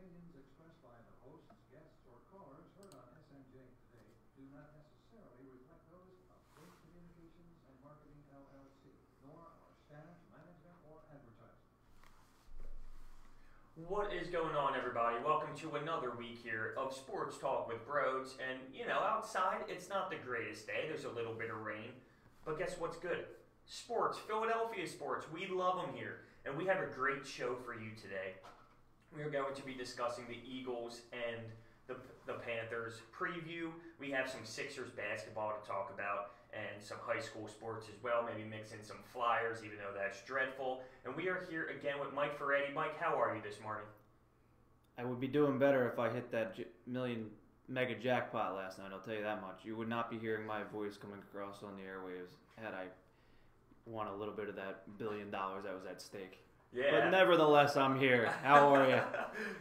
opinions expressed by the hosts, guests, or callers heard on SNJ today do not necessarily reflect those of Big Communications and Marketing LLC, nor our staff, management, or advertising. What is going on, everybody? Welcome to another week here of Sports Talk with Broads. And, outside, it's not the greatest day. There's a little bit of rain. But guess what's good? Sports. Philadelphia sports. We love them here. And we have a great show for you today. We are going to be discussing the Eagles and the Panthers preview. We have some Sixers basketball to talk about and some high school sports as well. Maybe mix in some Flyers, even though that's dreadful. And we are here again with Mike Ferretti. Mike, how are you this morning? I would be doing better if I hit that million mega jackpot last night, I'll tell you that much. You would not be hearing my voice coming across on the airwaves had I won a little bit of that $1 billion that was at stake. Yeah. But nevertheless, I'm here. How are you?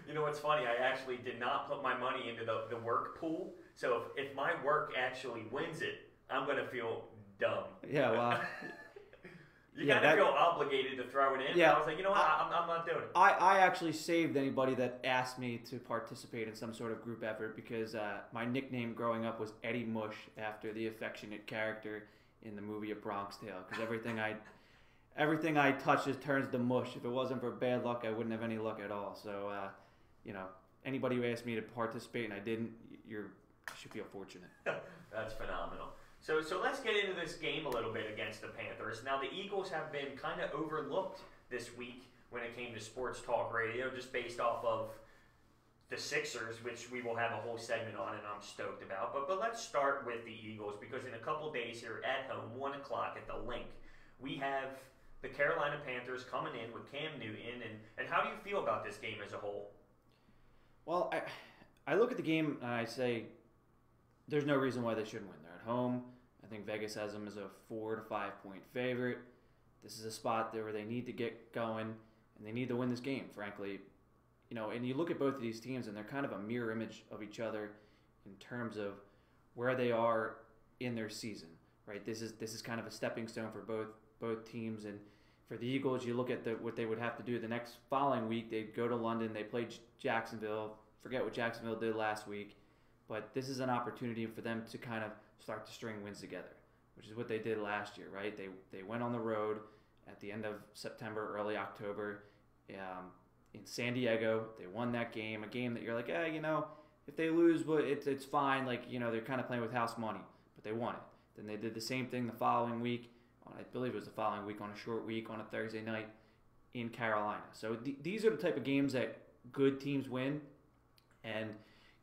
You know what's funny? I actually did not put my money into the work pool. So if my work actually wins it, I'm going to feel dumb. Yeah, well. You kind of feel obligated to throw it in. Yeah. I was like, you know what? I'm not doing it. I actually saved anybody that asked me to participate in some sort of group effort because my nickname growing up was Eddie Mush after the affectionate character in the movie A Bronx Tale. Because everything I touch turns to mush. If it wasn't for bad luck, I wouldn't have any luck at all. So, anybody who asked me to participate and I didn't, you should feel fortunate. That's phenomenal. So let's get into this game a little bit against the Panthers. Now, the Eagles have been kind of overlooked this week when it came to Sports Talk Radio, just based off of the Sixers, which we will have a whole segment on, and I'm stoked about. But let's start with the Eagles, because in a couple days here at home, 1 o'clock at the Link, we have the Carolina Panthers coming in with Cam Newton. And how do you feel about this game as a whole? Well, I look at the game and I say there's no reason why they shouldn't win. They're at home. I think Vegas has them as a 4 to 5 point favorite. This is a spot there where they need to get going and they need to win this game, frankly. And you look at both of these teams and they're kind of a mirror image of each other in terms of where they are in their season, right? This is kind of a stepping stone for both teams. And for the Eagles, you look at what they would have to do the next following week. They'd go to London. They play Jacksonville. Forget what Jacksonville did last week. But this is an opportunity for them to kind of start to string wins together, which is what they did last year, right? They went on the road at the end of September, early October in San Diego. They won that game, a game that you're like, if they lose, well, it's fine. They're kind of playing with house money, but they won it. Then they did the same thing the following week. I believe it was the following week on a short week on a Thursday night in Carolina. So these are the type of games that good teams win. And,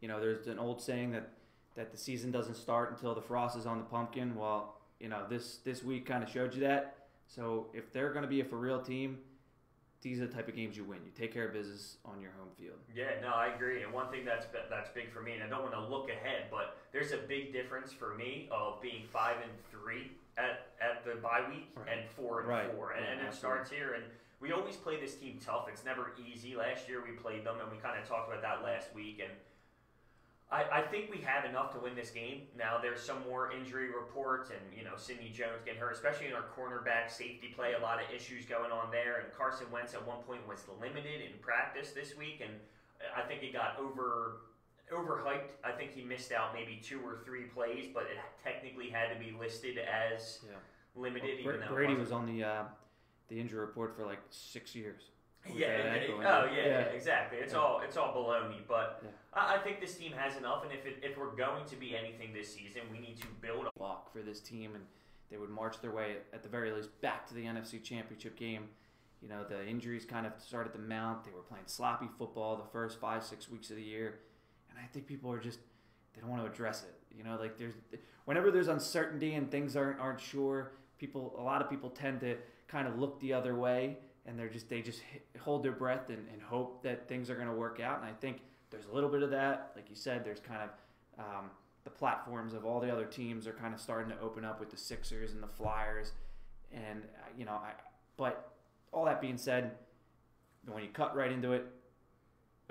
there's an old saying that the season doesn't start until the frost is on the pumpkin. Well, this week kind of showed you that. So if they're going to be a for real team, these are the type of games you win. You take care of business on your home field. Yeah, no, I agree. And one thing that's big for me, and I don't want to look ahead, but there's a big difference for me of being 5-3 at the bye week and 4-4, and it starts here. And we always play this team tough. It's never easy. Last year we played them, and we kind of talked about that last week. And I think we have enough to win this game. Now there's some more injury reports, and Sidney Jones getting hurt, especially in our cornerback safety play. A lot of issues going on there. And Carson Wentz at one point was limited in practice this week, and I think he got overhyped. I think he missed out maybe 2 or 3 plays, but it technically had to be listed as limited. Well, even though Brady was on the injury report for like 6 years. Exactly. It's all baloney. But I think this team has enough, and if we're going to be anything this season, we need to build a walk for this team, and they would march their way at the very least back to the NFC Championship game. The injuries kind of started to mount. They were playing sloppy football the first 5-6 weeks of the year, and I think people are they don't want to address it. Whenever there's uncertainty and things aren't sure, a lot of people tend to kind of look the other way, and they just hold their breath and hope that things are going to work out. And I think there's a little bit of that. Like you said, there's kind of the platforms of all the other teams are kind of starting to open up with the Sixers and the Flyers. And, but all that being said, when you cut right into it,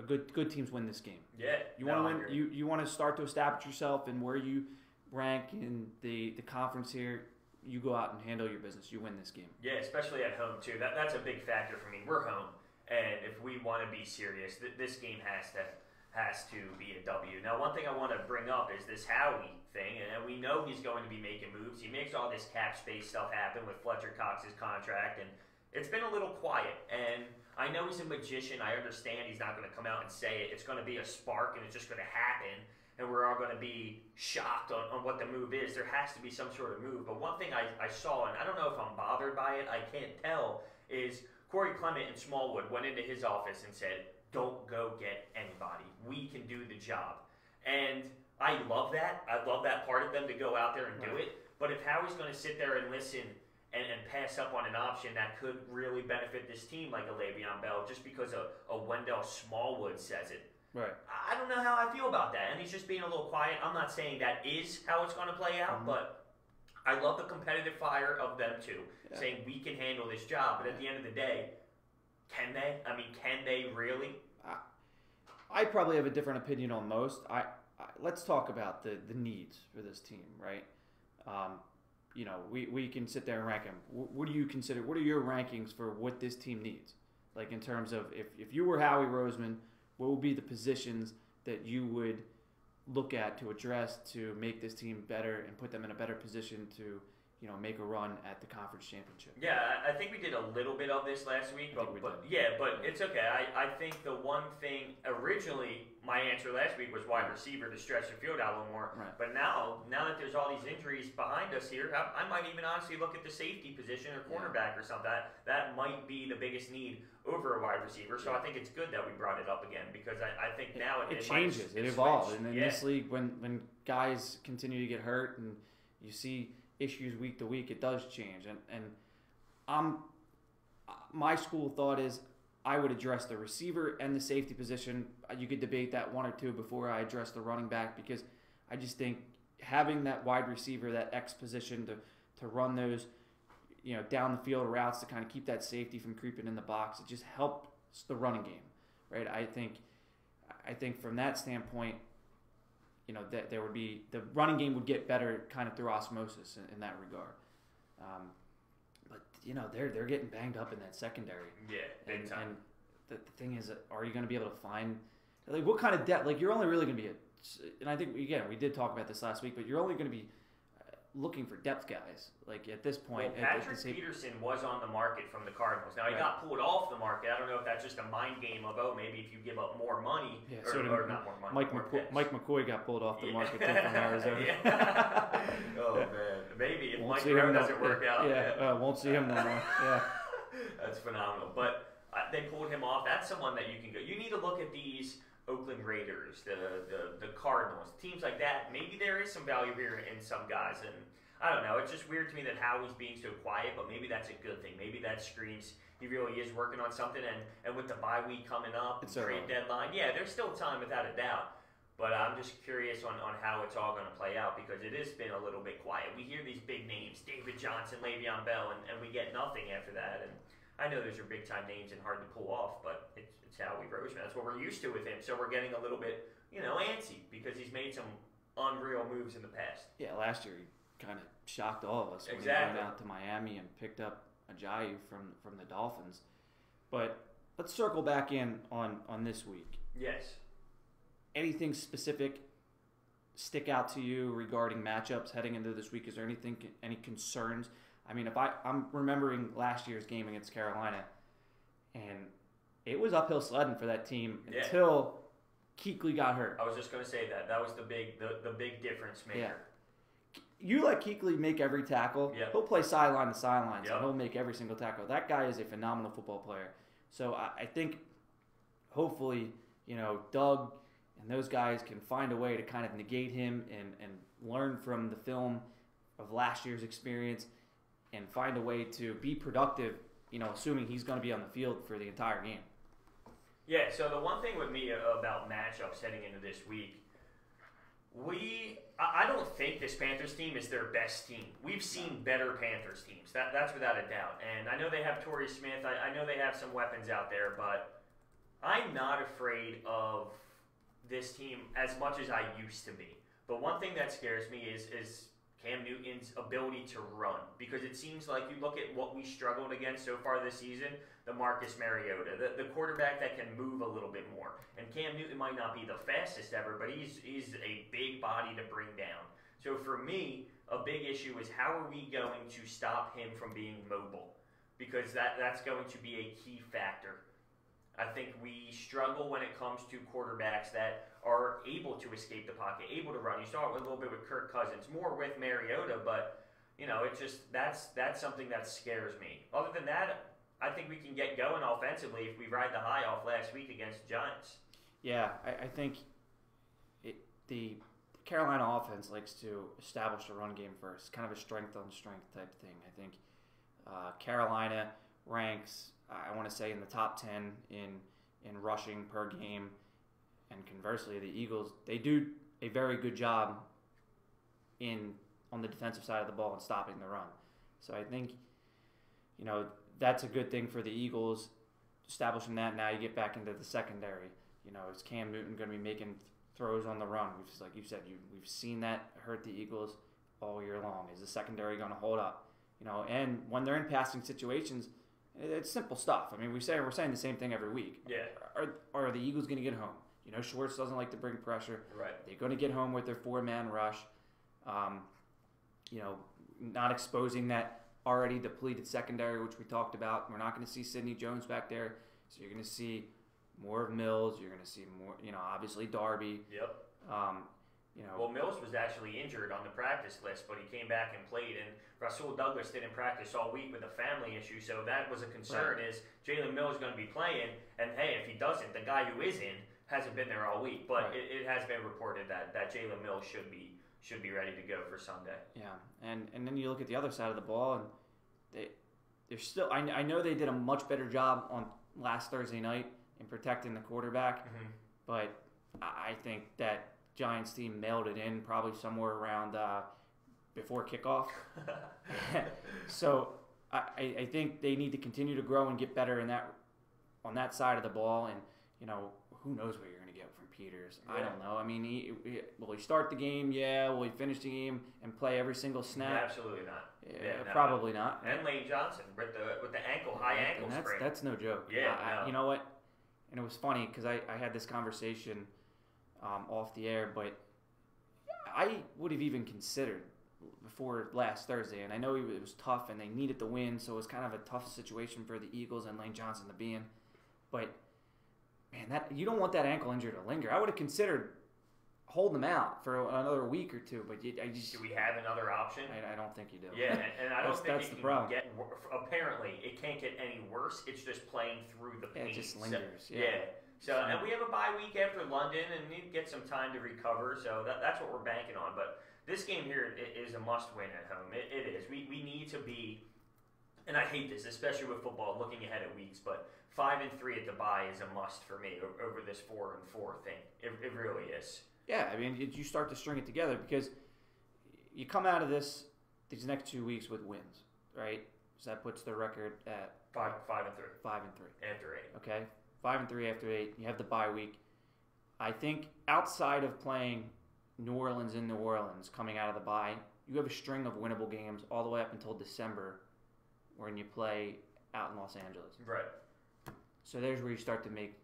good teams win this game. Yeah. You want to win. You want to start to establish yourself and where you rank in the conference here. You go out and handle your business. You win this game. Yeah, especially at home too. That's a big factor for me. We're home, And if we want to be serious, this game has to be a W. Now, one thing I want to bring up is this Howie thing, and we know he's going to be making moves. He makes all this cap space stuff happen with Fletcher Cox's contract, and it's been a little quiet. And I know he's a magician. I understand he's not going to come out and say it. It's going to be a spark, and it's just going to happen, and we're all going to be shocked on what the move is. There has to be some sort of move. But one thing I saw, and I don't know if I'm bothered by it, I can't tell, is Corey Clement in Smallwood went into his office and said, don't go get anybody. We can do the job. And I love that. I love that part of them to go out there and do it. But if Howie's going to sit there and listen and pass up on an option that could really benefit this team like a Le'Veon Bell just because a Wendell Smallwood says it, right? I don't know how I feel about that. And he's just being a little quiet. I'm not saying that is how it's going to play out, but I love the competitive fire of them too, saying we can handle this job. But at the end of the day, can they? I mean, can they really? I probably have a different opinion on most. Let's talk about the needs for this team, right? You know, we can sit there and rank them. What do you consider? What are your rankings for what this team needs? Like in terms of if you were Howie Roseman, what would be the positions that you would look at to address to make this team better and put them in a better position to, you know, make a run at the conference championship? Yeah, I think we did a little bit of this last week, but it's okay. I think the one thing originally my answer last week was wide receiver to stretch the field out a little more. Right. But now that there's all these injuries behind us here, I might even honestly look at the safety position or cornerback or something. That might be the biggest need over a wide receiver. So I think it's good that we brought it up again because I think now it changes, it evolves. And in this league, when guys continue to get hurt and you see issues week to week, it does change. And my school of thought is I would address the receiver and the safety position. You could debate that one or two before I address the running back because I just think having that wide receiver, that X position to run those, you know, down the field routes to kind of keep that safety from creeping in the box, it just helps the running game, right? I think from that standpoint, you know, that there would be the running game would get better kind of through osmosis in that regard. But you know, they're getting banged up in that secondary. Yeah, big time. And the thing is, are you going to be able to find like what kind of depth? Like you're only really going to be and I think again we did talk about this last week, but you're only going to be looking for depth guys. Like at this point, well, Patrick Peterson was on the market from the Cardinals. Now he got pulled off the market. I don't know if that's just a mind game of maybe if you give up more money or not more money. Mike McCoy got pulled off the market too from Arizona. Oh man, maybe if Mike Brown doesn't work out. Won't see him no more. Yeah, that's phenomenal. But they pulled him off. That's someone that you can go. You need to look at these Oakland Raiders, the Cardinals, teams like that. Maybe there is some value here in some guys, and I don't know. It's just weird to me that Howie's being so quiet, but maybe that's a good thing. Maybe that screams he really is working on something, and with the bye week coming up, trade deadline, there's still time without a doubt. But I'm just curious on how it's all going to play out because it has been a little bit quiet. We hear these big names, David Johnson, Le'Veon Bell, and we get nothing after that. And I know those are big-time names and hard to pull off, but it's Howie Roseman. That's what we're used to with him. So we're getting a little bit, antsy because he's made some unreal moves in the past. Yeah, last year he kind of shocked all of us when he went out to Miami and picked up Ajayi from the Dolphins. But let's circle back in on this week. Yes. Anything specific stick out to you regarding matchups heading into this week? Is there any concerns? I mean, I'm remembering last year's game against Carolina, and it was uphill sledding for that team until Kuechly got hurt. I was just going to say that. That was the big difference maker. Yeah. You let Kuechly make every tackle. Yep. He'll play sideline to sideline, so he'll make every single tackle. That guy is a phenomenal football player. So I think hopefully, Doug and those guys can find a way to kind of negate him and learn from the film of last year's experience and find a way to be productive, assuming he's going to be on the field for the entire game. Yeah, so the one thing with me about matchups heading into this week, I don't think this Panthers team is their best team. We've seen better Panthers teams. That's without a doubt. And I know they have Torrey Smith. I know they have some weapons out there, but I'm not afraid of this team as much as I used to be. But one thing that scares me is Cam Newton's ability to run, because it seems like you look at what we struggled against so far this season, the Marcus Mariota, the quarterback that can move a little bit more. And Cam Newton might not be the fastest ever, but he's a big body to bring down. So for me, a big issue is how are we going to stop him from being mobile? Because that's going to be a key factor. I think we struggle when it comes to quarterbacks that are able to escape the pocket, able to run. You saw it a little bit with Kirk Cousins, more with Mariota, but it's just that's something that scares me. Other than that, I think we can get going offensively if we ride the high off last week against the Giants. Yeah, I think the Carolina offense likes to establish the run game first, kind of a strength on strength type thing. I think Carolina ranks, I want to say, in the top 10 in rushing per game, and conversely, the Eagles, they do a very good job on the defensive side of the ball and stopping the run. So I think that's a good thing for the Eagles, establishing that. Now you get back into the secondary. Is Cam Newton going to be making throws on the run? Like you said, we've seen that hurt the Eagles all year long. Is the secondary going to hold up? And when they're in passing situations, it's simple stuff. I mean, we're saying the same thing every week. Yeah. Are the Eagles going to get home? Schwartz doesn't like to bring pressure. Right. They're going to get home with their 4-man rush. Not exposing that already depleted secondary, which we talked about. We're not going to see Sidney Jones back there, so you're going to see more of Mills. You're going to see more, obviously Darby. Yep. Well, Mills was actually injured on the practice list, but he came back and played. And Rasul Douglas didn't practice all week with a family issue, so that was a concern. Right. Is Jalen Mills going to be playing? And hey, if he doesn't, the guy who is in hasn't been there all week. But right. it has been reported that Jalen Mills should be ready to go for Sunday. Yeah, and then you look at the other side of the ball, and they're still. I know they did a much better job on last Thursday night in protecting the quarterback, but I think that Giants team mailed it in probably somewhere around before kickoff. So I think they need to continue to grow and get better on that side of the ball. And who knows what you're going to get from Peters? Yeah. I don't know. I mean, will he start the game? Yeah. Will he finish the game and play every single snap? Absolutely not. Yeah, probably not. And Lane Johnson with the high ankle sprain. That's no joke. Yeah. You know what? And it was funny because I had this conversation off the air, but I would have even considered before last Thursday, and I know it was tough and they needed the win, so it was kind of a tough situation for the Eagles and Lane Johnson to be in. But man, that you don't want that ankle injury to linger. I would have considered holding him out for another week or two, but I just... Do we have another option? I don't think you do. Yeah, and I don't think it can get... Apparently, it can't get any worse. It's just playing through the pain. It just lingers. So, and we have a bye week after London, and need to get some time to recover. So that's what we're banking on. But this game here is a must-win at home. It is. We need to be, and I hate this, especially with football, looking ahead at weeks. But 5-3 at the bye is a must for me over this 4-4 thing. It really is. Yeah, I mean, you start to string it together because you come out of these next 2 weeks with wins, right? So that puts the record at 5-3. 5-3 after 8. Okay. 5-3 after 8. You have the bye week. I think outside of playing New Orleans in New Orleans coming out of the bye, you have a string of winnable games all the way up until December when you play out in Los Angeles. Right. So there's where you start to make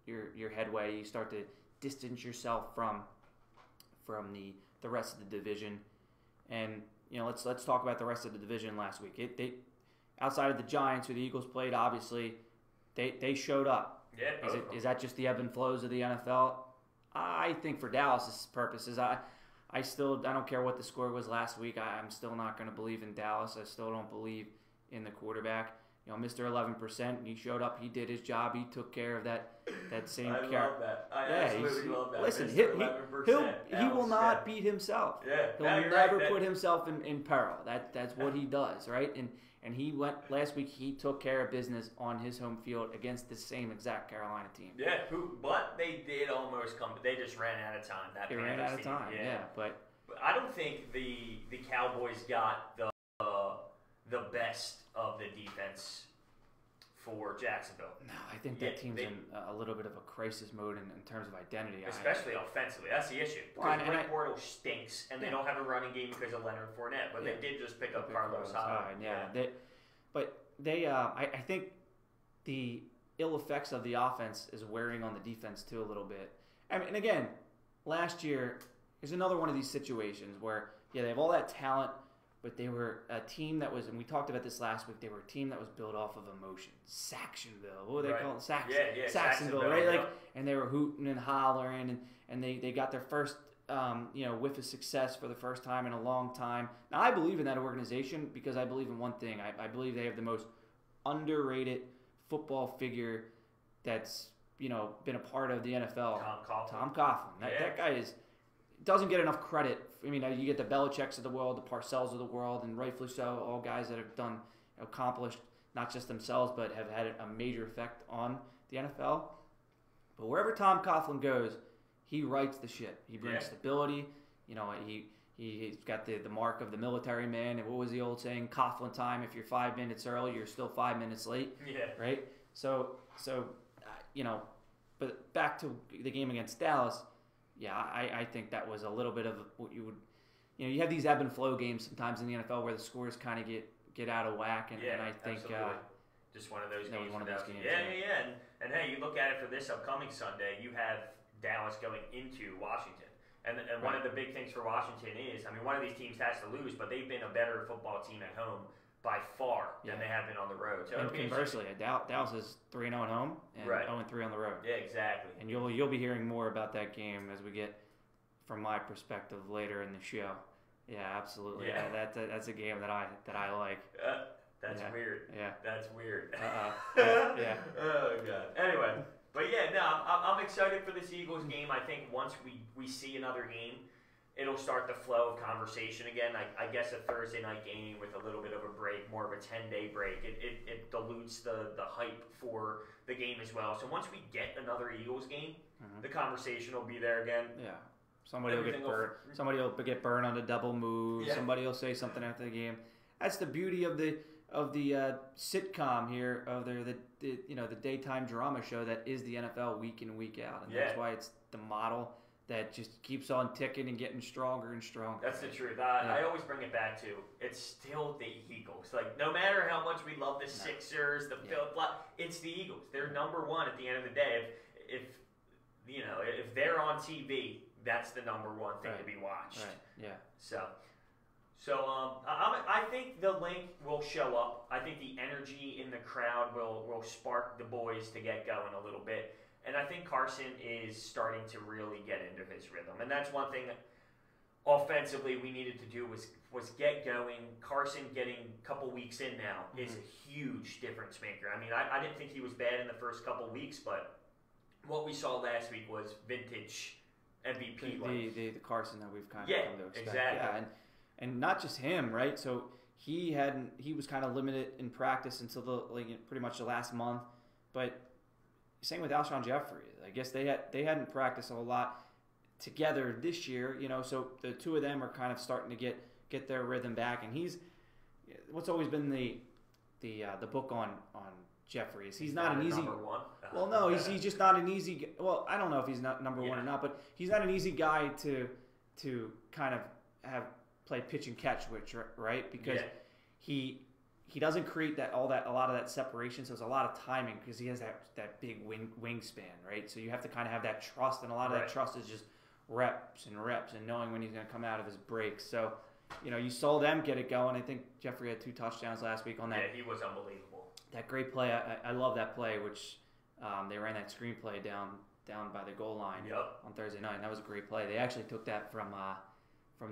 your headway. You start to distance yourself from the rest of the division. And let's talk about the rest of the division last week. They outside of the Giants, who the Eagles played, obviously they showed up. Yeah. Is that just the ebb and flows of the NFL? I think for Dallas' purposes, I don't care what the score was last week. I'm still not going to believe in Dallas. I still don't believe in the quarterback. Mr. 11%. He showed up. He did his job. He took care of that same. I love that. I absolutely love that. Listen, he will not beat himself. Yeah. He'll never put himself in peril. That's what he does, right? And he went last week. He took care of business on his home field against the same exact Carolina team. Yeah, but they did almost come. They just ran out of time. They ran out of time. Yeah, but I don't think the Cowboys got the best of the defense for Jacksonville. No, I think that team's in a little bit of a crisis mode in terms of identity. Especially offensively. That's the issue. Because Blake Bortles stinks, and they don't have a running game because of Leonard Fournette, but they did just pick up Carlos Hyde. I think the ill effects of the offense is wearing on the defense too a little bit. I mean, and again, last year is another one of these situations where, they have all that talent, but they were a team that was, and we talked about this last week, they were a team that was built off of emotion. Saxonville. What would they call it? Saxonville, right? And they were hooting and hollering, and they got their first whiff of success for the first time in a long time. Now, I believe in that organization because I believe in one thing. I believe they have the most underrated football figure that's, been a part of the NFL. Tom Coughlin. That guy doesn't get enough credit. I mean, you get the Belichicks of the world, the Parcells of the world, and rightfully so, all guys that have accomplished not just themselves, but have had a major effect on the NFL. But wherever Tom Coughlin goes, he writes the shit. He brings stability. He's got the mark of the military man. And what was the old saying? Coughlin time. If you're 5 minutes early, you're still 5 minutes late. Yeah. Right? So but back to the game against Dallas, I think that was a little bit of what you would, you have these ebb and flow games sometimes in the NFL where the scores kind of get out of whack, and I think just one of those games. Yeah. And hey, you look at it for this upcoming Sunday, you have Dallas going into Washington, and one of the big things for Washington is, I mean, one of these teams has to lose, but they've been a better football team at home by far than they have been on the road. So and conversely, Dallas is 3-0 at home and 0-3 on the road. Yeah, exactly. And you'll be hearing more about that game as we get from my perspective later in the show. Yeah, absolutely. Yeah. That's a game that I like. That's weird. Yeah. That's weird. Yeah. Oh god. Anyway, but I'm excited for this Eagles game. I think once we see another game, it'll start the flow of conversation again. I guess a Thursday night game with a little bit of a break, more of a 10-day break, it dilutes the hype for the game as well. So once we get another Eagles game, the conversation will be there again. Yeah. Somebody will get burned on a double move. Yeah. Somebody will say something after the game. That's the beauty of the sitcom here, of the daytime drama show that is the NFL week in, week out. And that's why it's the model that just keeps on ticking and getting stronger and stronger. That's the truth. I always bring it back to, it's still the Eagles. Like, no matter how much we love the Sixers, it's the Eagles. They're number one at the end of the day. If they're on TV, that's the number one thing to be watched. Right. Yeah. So I think the link will show up. I think the energy in the crowd will spark the boys to get going a little bit. And I think Carson is starting to really get into his rhythm. And that's one thing that offensively we needed to do was get going. Carson getting a couple weeks in now is a huge difference maker. I mean, I didn't think he was bad in the first couple weeks, but what we saw last week was vintage MVP. The Carson that we've kind of come to expect. Exactly. Yeah, and not just him, right? So he was kind of limited in practice until pretty much the last month, but same with Alshon Jeffrey. I guess they hadn't practiced a whole lot together this year, so the two of them are kind of starting to get their rhythm back. And he's what's always been the book on Jeffrey is he's not an easy number one. Well, no, he's just not an easy. Well, I don't know if he's not number one or not, but he's not an easy guy to kind of have play pitch and catch with, right? Because he doesn't create a lot of that separation, so it's a lot of timing because he has that big wingspan, right? So you have to kind of have that trust, and a lot of that trust is just reps and knowing when he's going to come out of his breaks. So, you saw them get it going. I think Jeffrey had 2 touchdowns last week on that. Yeah, he was unbelievable. That great play. I love that play, which they ran that screen play down by the goal line on Thursday night. And that was a great play. They actually took that from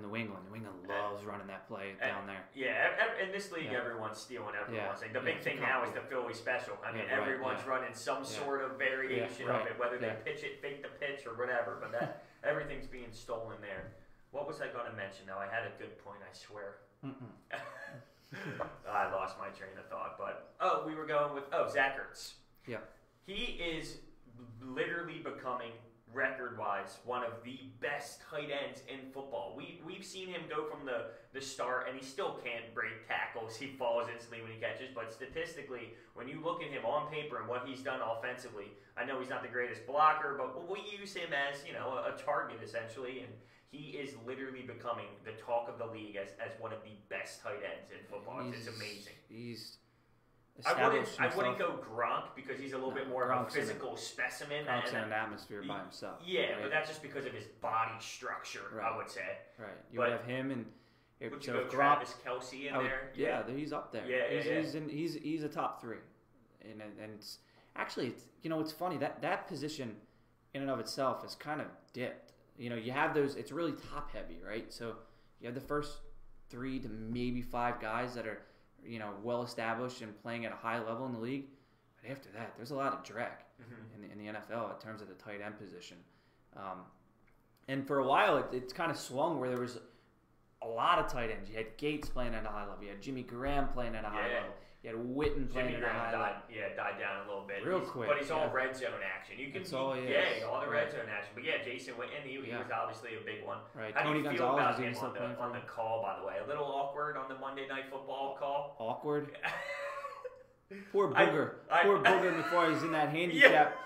New England. New England loves running that play down there. Yeah, in this league, everyone's stealing everyone's thing. The big thing now is the Philly special. I mean, everyone's running some sort of variation of it, whether they pitch it, fake the pitch, or whatever. But everything's being stolen there. What was I going to mention? Now, I had a good point, I swear. I lost my train of thought. But, we were going with, Zach Ertz. Yeah. He is literally becoming record-wise, one of the best tight ends in football. We've seen him go from the start, and he still can't break tackles. He falls instantly when he catches, but statistically, when you look at him on paper and what he's done offensively, I know he's not the greatest blocker, but we use him as, you know, a target essentially, and he is literally becoming the talk of the league as one of the best tight ends in football. It's amazing. I wouldn't go Gronk because he's a little bit more of a physical specimen. Gronk's in an atmosphere by himself. Yeah, right? But that's just because of his body structure, I would say. Right. You would have him and would you go Travis Kelce in there? Yeah, he's up there. Yeah, he's a top 3, and it's actually it's funny that position in and of itself is kind of dipped. You have those. It's really top heavy, right? So you have the first 3 to maybe 5 guys that are well established and playing at a high level in the league. But after that, there's a lot of dreck in the NFL in terms of the tight end position. And for a while, it's kind of swung where there was a lot of tight ends. You had Gates playing at a high level. You had Jimmy Graham playing at a high level. You had Witten playing at a high level. Died down a little bit. Real quick. But he's all red zone action. All the red zone action. But yeah, Jason Witten, he was obviously a big one. Right. How Tony do you feel Gonzalez about him on the call, by the way? A little awkward on the Monday Night Football call? Awkward? Poor Booger. Poor Booger before he's in that handicap.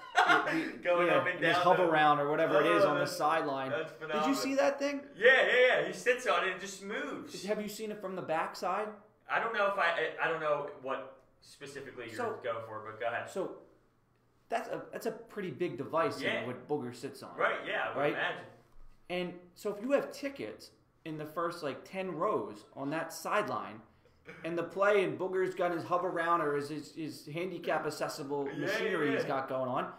Going up and down. His hover round or whatever it is on the sideline. That's phenomenal. Did you see that thing? Yeah. He sits on it and just moves. Have you seen it from the backside? I don't know what specifically you're going for, but go ahead. So that's a pretty big device what Booger sits on. Right, yeah, I would imagine. And so if you have tickets in the first 10 rows on that sideline, and the play and Booger's got his hover round or his handicap accessible machinery he's got going on,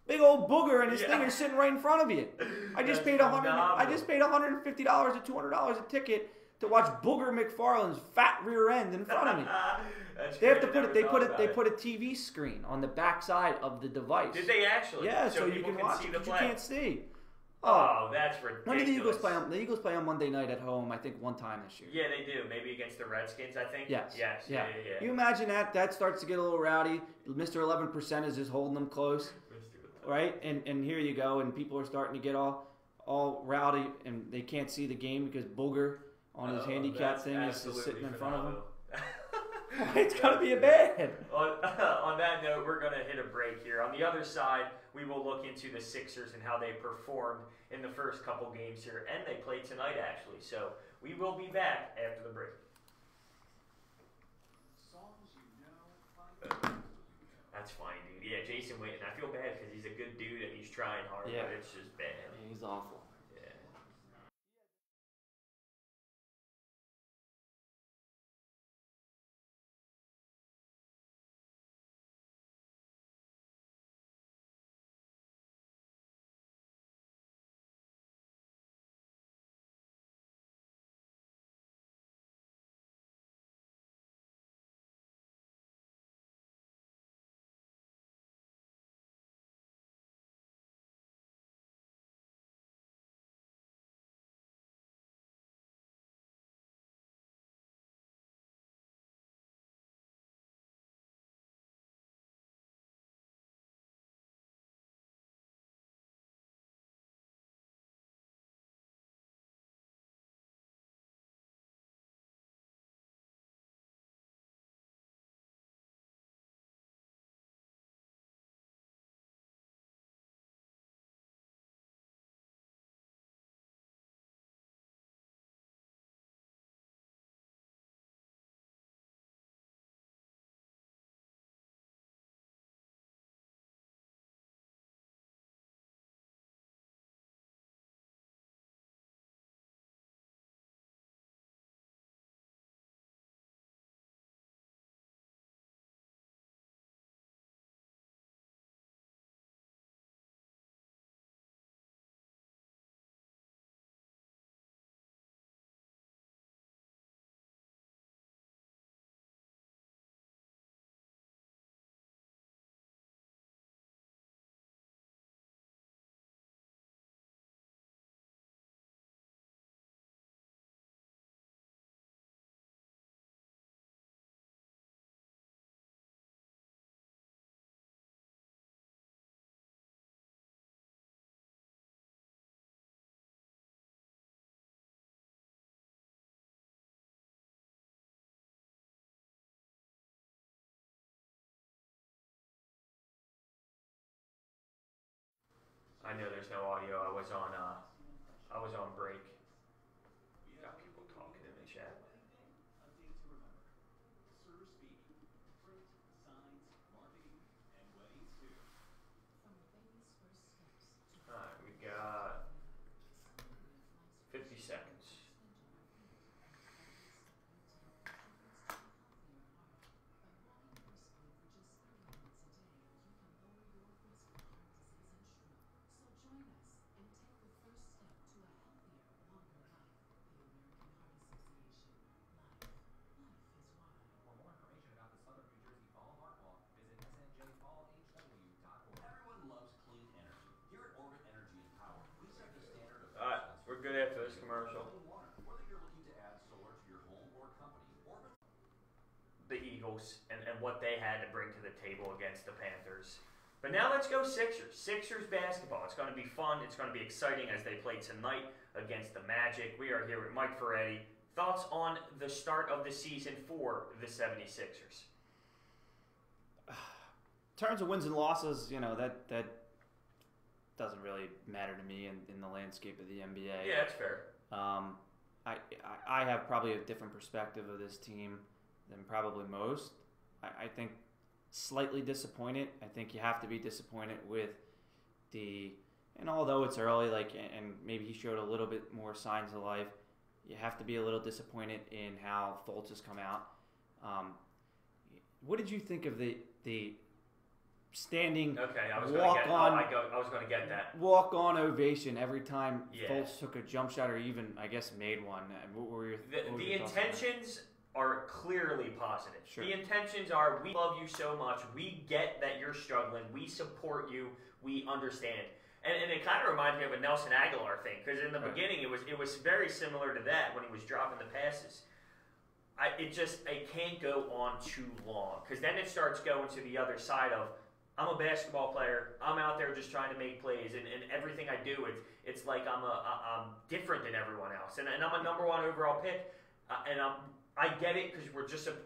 big old Booger and his thing are sitting right in front of you. I just paid $150 or $200 a ticket to watch Booger McFarland's fat rear end in front of me. They have to put it. They put a TV screen on the backside of the device. Did they actually? Yeah, so you can watch it, but you can't see. Oh, that's ridiculous. When did the Eagles play on? The Eagles play on Monday night at home. I think one time this year. Yeah, they do. Maybe against the Redskins. I think. Yes. Yeah. You imagine that starts to get a little rowdy. Mr. 11% is just holding them close, right? And here you go, and people are starting to get all rowdy, and they can't see the game because Booger on his handicap thing is just sitting in front of them. It's gonna be a bad. On that note, we're gonna hit a break here. On the other side, we will look into the Sixers and how they performed in the first couple games here, and they play tonight actually. So we will be back after the break. That's fine, dude. Yeah, Jason Witten. I feel bad because he's a good dude and he's trying hard, but it's just bad. Yeah, he's awful. I know there's no audio. I was on break. Got people talking in the chat. Alright, we got 50 seconds. We're good after this commercial. The Eagles and what they had to bring to the table against the Panthers. But now let's go Sixers. Sixers basketball. It's going to be fun. It's going to be exciting as they play tonight against the Magic. We are here with Mike Ferretti. Thoughts on the start of the season for the 76ers? In terms of wins and losses, that doesn't really matter to me in the landscape of the NBA. Yeah, that's fair. I have probably a different perspective of this team than probably most. I think slightly disappointed. I think you have to be disappointed with and although it's early, and maybe he showed a little bit more signs of life, you have to be a little disappointed in how Fultz has come out. What did you think of the standing I was going to get that. Walk-on ovation every time Fultz took a jump shot or even, I guess, made one? What were your the intentions are clearly positive. Sure. The intentions are, we love you so much. We get that you're struggling. We support you. We understand. And it kind of reminds me of a Nelson Aguilar thing, because in the beginning it was very similar to that when he was dropping the passes. It can't go on too long, because then it starts going to the other side of, I'm a basketball player. I'm out there just trying to make plays, and everything I do, it's like I'm different than everyone else, and I'm a number 1 overall pick, and I get it, because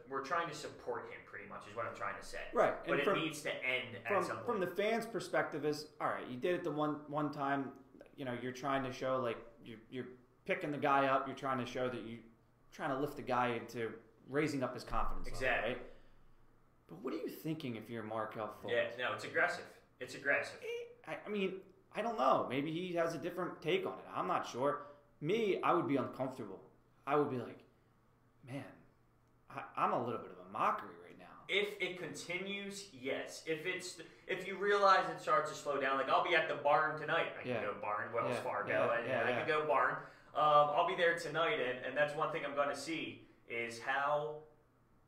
we're trying to support him, pretty much is what I'm trying to say. Right, but it needs to end at some point. From the fans' perspective, is all right. You did it the one time. You're trying to show you're picking the guy up. You're trying to show that you're trying to lift the guy into raising up his confidence. Exactly. Level, right? But what are you thinking if you're Markelle Fultz? Yeah, no, it's aggressive. It's aggressive. I mean, I don't know. Maybe he has a different take on it. I'm not sure. Me, I would be uncomfortable. I would be like, man, I'm a little bit of a mockery right now. If it continues, yes. If you realize it starts to slow down, I'll be at the barn tonight. I can go barn, Wells Fargo, I can go barn. I'll be there tonight, and that's one thing I'm going to see is how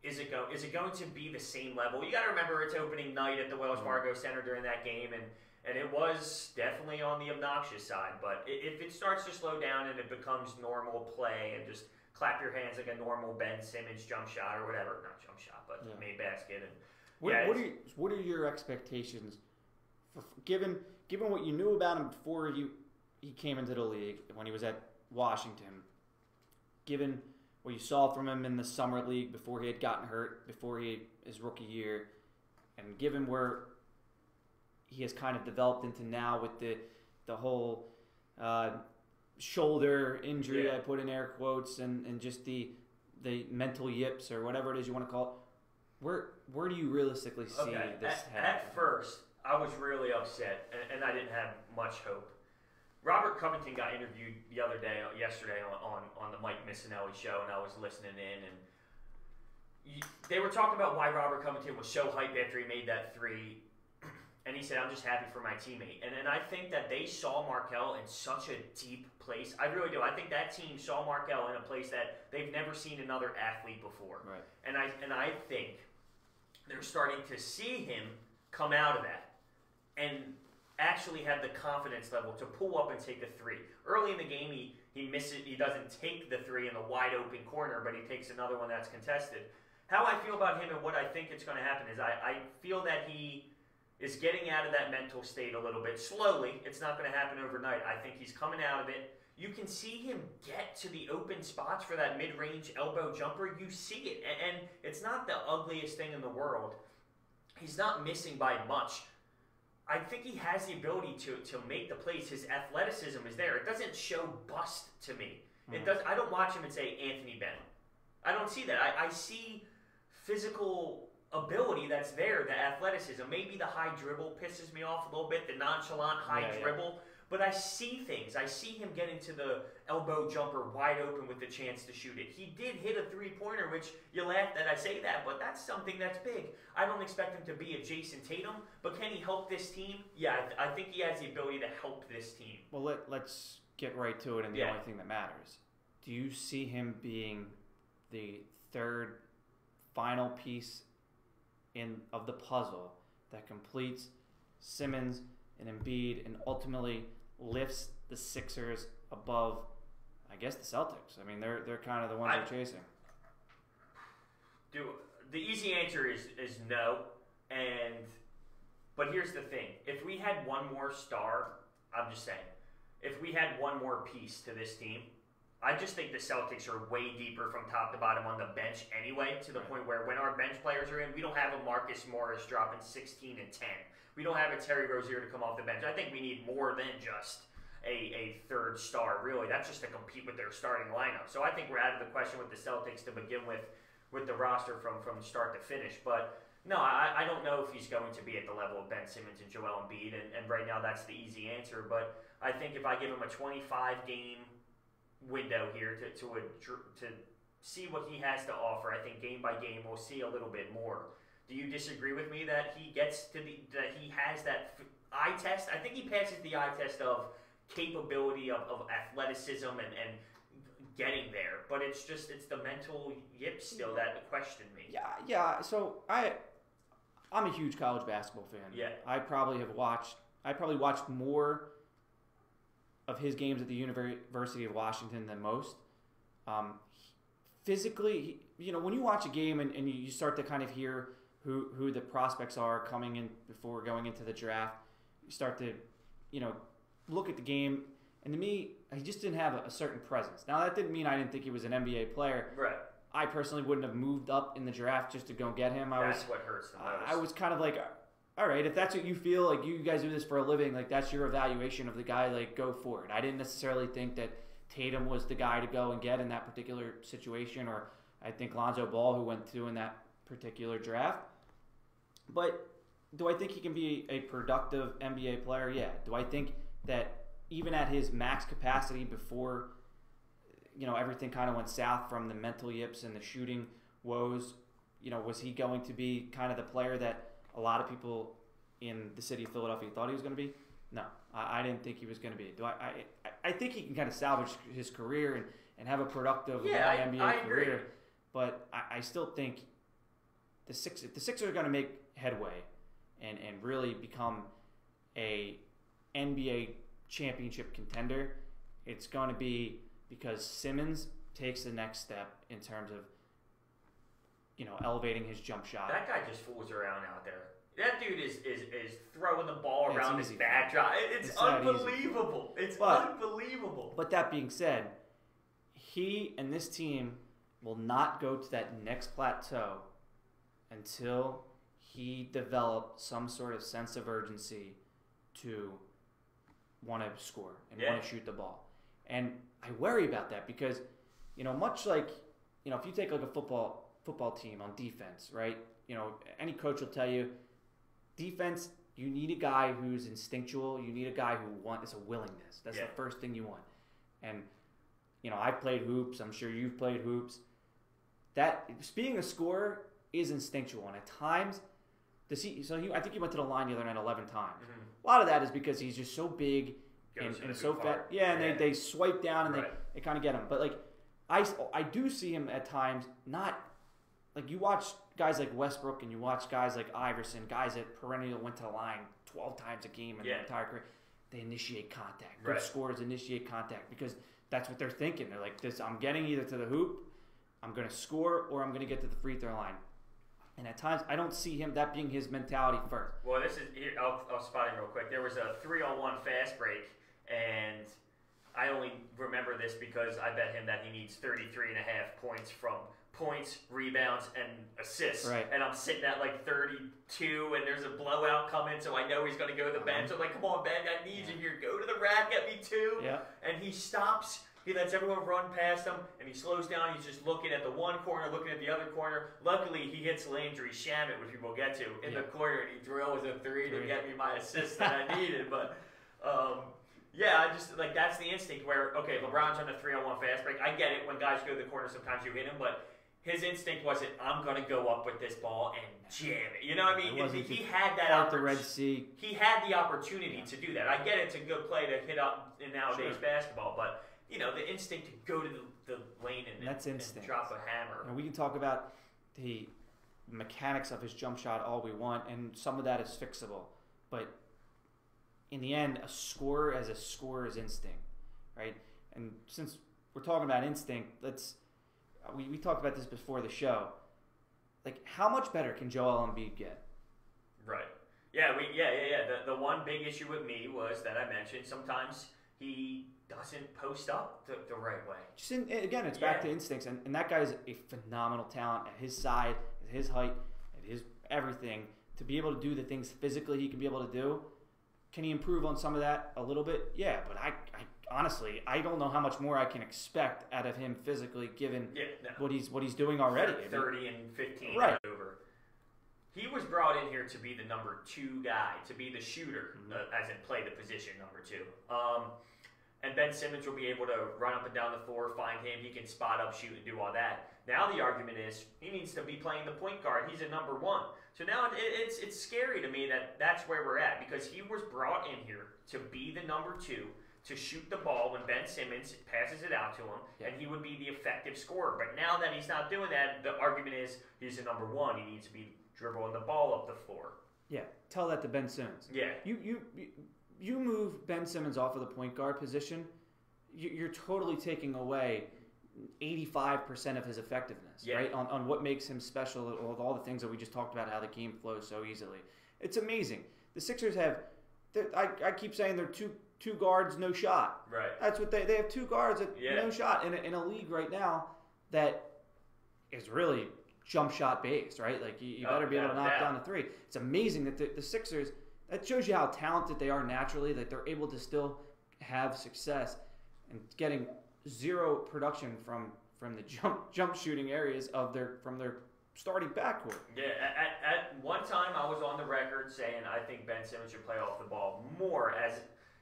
is it going to be the same level? You got to remember it's opening night at the Wells Fargo Center during that game, and it was definitely on the obnoxious side. But if it starts to slow down and it becomes normal play and just clap your hands like a normal Ben Simmons jump shot or whatever, not jump shot, but made basket. And what are your expectations for given what you knew about him before he came into the league when he was at Washington, given what you saw from him in the summer league before he had gotten hurt, before his rookie year, and given where he has kind of developed into now with the whole shoulder injury, I put in air quotes, and just the mental yips or whatever it is you want to call it. Where do you realistically see this happen? At first, I was really upset, and I didn't have much hope. Robert Covington got interviewed yesterday on the Mike Missinelli show, and I was listening in, and they were talking about why Robert Covington was so hyped after he made that three, and he said, I'm just happy for my teammate. And I think that they saw Markelle in such a deep place. I really do. I think that team saw Markelle in a place that they've never seen another athlete before. Right. And I think they're starting to see him come out of that and actually have the confidence level to pull up and take a three. Early in the game, he misses. He doesn't take the three in the wide open corner, but he takes another one that's contested. How I feel about him and what I think it's going to happen is I feel that he is getting out of that mental state a little bit slowly. It's not going to happen overnight. I think he's coming out of it. You can see him get to the open spots for that mid-range elbow jumper. You see it, and it's not the ugliest thing in the world. He's not missing by much. I think he has the ability to make the plays. His athleticism is there. It doesn't show bust to me. It does. I don't watch him and say Anthony Bennett. I don't see that. I see physical ability that's there, the athleticism. Maybe the high dribble pisses me off a little bit, the nonchalant high dribble. But I see things. I see him get into the elbow jumper wide open with the chance to shoot it. He did hit a three-pointer, which you laugh that I say that, but that's something that's big. I don't expect him to be a Jason Tatum, but can he help this team? Yeah, I think he has the ability to help this team. Well, let's get right to it, and the only thing that matters. Do you see him being the third final piece of the puzzle that completes Simmons and Embiid and ultimately lifts the Sixers above, I guess, the Celtics? I mean, they're kind of the ones they're chasing. Dude, the easy answer is no. But here's the thing: if we had one more star, I'm just saying, if we had one more piece to this team, I just think the Celtics are way deeper from top to bottom on the bench anyway, to the point where when our bench players are in, we don't have a Marcus Morris dropping 16 and 10. We don't have a Terry Rozier to come off the bench. I think we need more than just a third star, really. That's just to compete with their starting lineup. So I think we're out of the question with the Celtics to begin with the roster from start to finish. But no, I don't know if he's going to be at the level of Ben Simmons and Joel Embiid, and right now that's the easy answer. But I think if I give him a 25-game window here to see what he has to offer, I think game by game we'll see a little bit more. Do you disagree with me that he gets to that he has that eye test? I think he passes the eye test of capability of athleticism and getting there, but it's the mental yips still that question me. Yeah. So I'm a huge college basketball fan. Yeah. I probably watched more of his games at the University of Washington than most. Physically, when you watch a game and you start to kind of hear who the prospects are coming in before going into the draft, you start to, look at the game, and to me, he just didn't have a certain presence. Now, that didn't mean I didn't think he was an NBA player. Right. I personally wouldn't have moved up in the draft just to go get him. That's what hurts the most. I was kind of like, all right, if that's what you feel, like you guys do this for a living, like that's your evaluation of the guy, like go for it. I didn't necessarily think that Tatum was the guy to go and get in that particular situation, or I think Lonzo Ball, who went through in that particular draft. But do I think he can be a productive NBA player? Yeah. Do I think that even at his max capacity before, everything kind of went south from the mental yips and the shooting woes, was he going to be kind of the player that a lot of people in the city of Philadelphia thought he was going to be? No, I didn't think he was going to be. I think he can kind of salvage his career and have a productive NBA career. But I still think the Sixers are going to make headway and really become a NBA championship contender. It's going to be because Simmons takes the next step in terms of elevating his jump shot. That guy just fools around out there. That dude is throwing the ball around his back drop. It's unbelievable. It's unbelievable. But that being said, he and this team will not go to that next plateau until he develops some sort of sense of urgency to want to score and want to shoot the ball. And I worry about that because, much like, if you take like a football team on defense, right? Any coach will tell you, defense, you need a guy who's instinctual. You need a guy who wants a willingness. That's the first thing you want. And, I've played hoops. I'm sure you've played hoops. That being a scorer is instinctual. And at times, I think he went to the line the other night 11 times. Mm-hmm. A lot of that is because he's just so big and so fat. Yeah, and they swipe down and they kind of get him. But, like, I do see him at times not – like, you watch guys like Westbrook and you watch guys like Iverson, guys that perennial went to the line 12 times a game in their entire career. They initiate contact. Good scorers initiate contact because that's what they're thinking. They're like, I'm getting either to the hoop, I'm going to score, or I'm going to get to the free throw line. And at times, I don't see that being his mentality first. Well, I'll spot him real quick. There was a 3-on-1 fast break, and I only remember this because I bet him that he needs 33.5 points from points, rebounds, and assists. Right. And I'm sitting at like 32, and there's a blowout coming, so I know he's going to go to the bench. I'm like, come on, Ben, I need you here. Go to the rack at me too. Yeah. And he stops. He lets everyone run past him, and he slows down. He's just looking at the one corner, looking at the other corner. Luckily, he hits Landry Shamet, which we will get to, in the corner, and he drills a three to get me my assist that I needed. But, yeah, I just, like, that's the instinct where, okay, LeBron's on a 3-on-1 fast break. I get it. When guys go to the corner, sometimes you hit him, but his instinct wasn't, I'm going to go up with this ball and jam it. You know what I mean? He had that opportunity. The Red Sea. He had the opportunity to do that. I get it's a good play to hit up in nowadays basketball, but, you know, the instinct to go to the lane and drop a hammer. And we can talk about the mechanics of his jump shot all we want, and some of that is fixable. But in the end, a scorer's instinct, right? And since we're talking about instinct, we talked about this before the show. Like, how much better can Joel Embiid get? Right. Yeah. The one big issue with me was that I mentioned sometimes he doesn't post up the right way. Again, it's back to instincts, and that guy is a phenomenal talent at his side, at his height, at his everything. To be able to do the things physically he can be able to do, can he improve on some of that a little bit? Yeah, but I honestly, I don't know how much more I can expect out of him physically, given what he's doing already. 30 and 15 right over. He was brought in here to be the number 2 guy, to be the shooter, as in play the position number 2. And Ben Simmons will be able to run up and down the floor, find him. He can spot up, shoot, and do all that. Now the argument is he needs to be playing the point guard. He's a number 1. So now it's scary to me that that's where we're at, because he was brought in here to be the number 2, to shoot the ball when Ben Simmons passes it out to him, and he would be the effective scorer. But now that he's not doing that, the argument is he's a number 1. He needs to be dribbling the ball up the floor. Yeah, tell that to Ben Simmons. Yeah. You move Ben Simmons off of the point guard position, you're totally taking away 85% of his effectiveness, right? On what makes him special, with all the things that we just talked about, how the game flows so easily. It's amazing. The Sixers have, I keep saying they're two guards, no shot. Right. That's what they have, 2 guards, no shot in a league right now that is really jump shot based, right? Like you better be able to knock down the 3. It's amazing that the Sixers, that shows you how talented they are naturally, that they're able to still have success and getting 0 production from the jump shooting areas from their starting backcourt. Yeah, at one time I was on the record saying I think Ben Simmons should play off the ball more,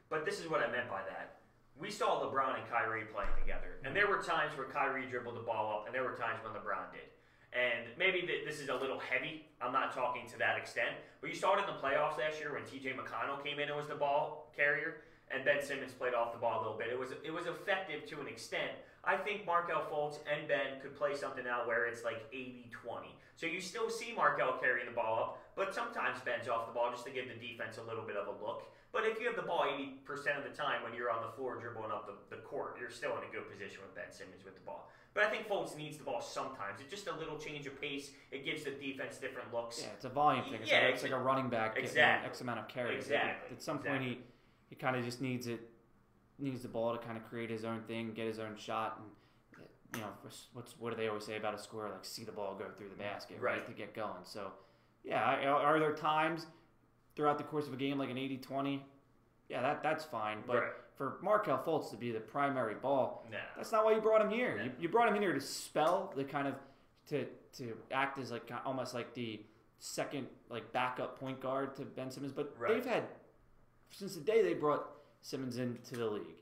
but this is what I meant by that. We saw LeBron and Kyrie playing together, and there were times where Kyrie dribbled the ball up, and there were times when LeBron did. And maybe this is a little heavy. I'm not talking to that extent. But you saw it in the playoffs last year when T.J. McConnell came in and was the ball carrier, and Ben Simmons played off the ball a little bit. It was effective to an extent. I think Markelle Fultz and Ben could play something out where it's like 80-20. So you still see Markelle carrying the ball up, but sometimes Ben's off the ball just to give the defense a little bit of a look. But if you have the ball 80% of the time when you're on the floor dribbling up the court, you're still in a good position with Ben Simmons with the ball. But I think Fultz needs the ball sometimes. It's just a little change of pace. It gives the defense different looks. Yeah, it's a volume thing. It's like a running back getting X amount of carries. Exactly. At some point, he kind of just needs the ball to kind of create his own thing, get his own shot, and you know, what do they always say about a scorer? Like, see the ball go through the basket, right, to get going. So, yeah, are there times throughout the course of a game like an 80-20? Yeah, that's fine. But for Markelle Fultz to be the primary ball, that's not why you brought him here. You brought him in here to spell the kind of to act as like almost like the second like backup point guard to Ben Simmons. But they've had, since the day they brought Simmons into the league,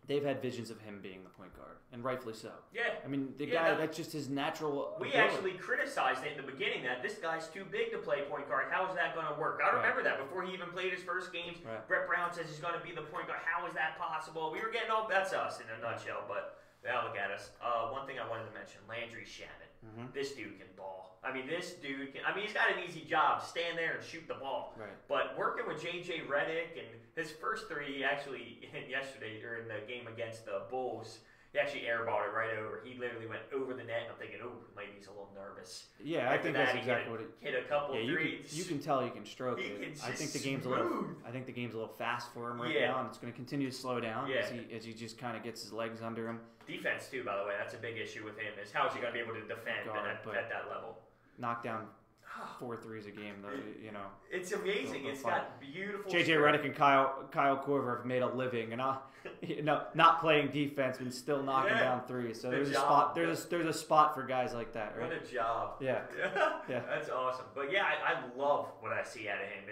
they've had visions of him being the point guard, and rightfully so. Yeah. I mean, the guy, that's just his natural ability. Actually criticized it in the beginning that this guy's too big to play point guard. How is that going to work? I remember that before he even played his first games. Brett Brown says he's going to be the point guard. How is that possible? We were getting all, that's us in a nutshell, but now look at us. One thing I wanted to mention, Landry Shamet. This dude can ball. I mean, he's got an easy job. Stand there and shoot the ball. Right. But working with J.J. Redick and his first 3, he actually hit yesterday during the game against the Bulls, He actually airballed it right over. He literally went over the net, and I'm thinking, oh, maybe he's a little nervous. Yeah, I think that's exactly what it hit a couple threes. You can tell he can stroke it. I think the game's a little fast for him right now, and it's going to continue to slow down as he just kind of gets his legs under him. Defense too, by the way, that's a big issue with him. Is how is he going to be able to defend at that level? Knock down 4 threes a game, though. It's amazing. It's got beautiful. JJ Redick and Kyle Korver have made a living, and not playing defense and still knocking down threes. So there's a spot. There's a spot for guys like that. Right? What a job. Yeah. Yeah. That's awesome. But yeah, I love what I see out of him.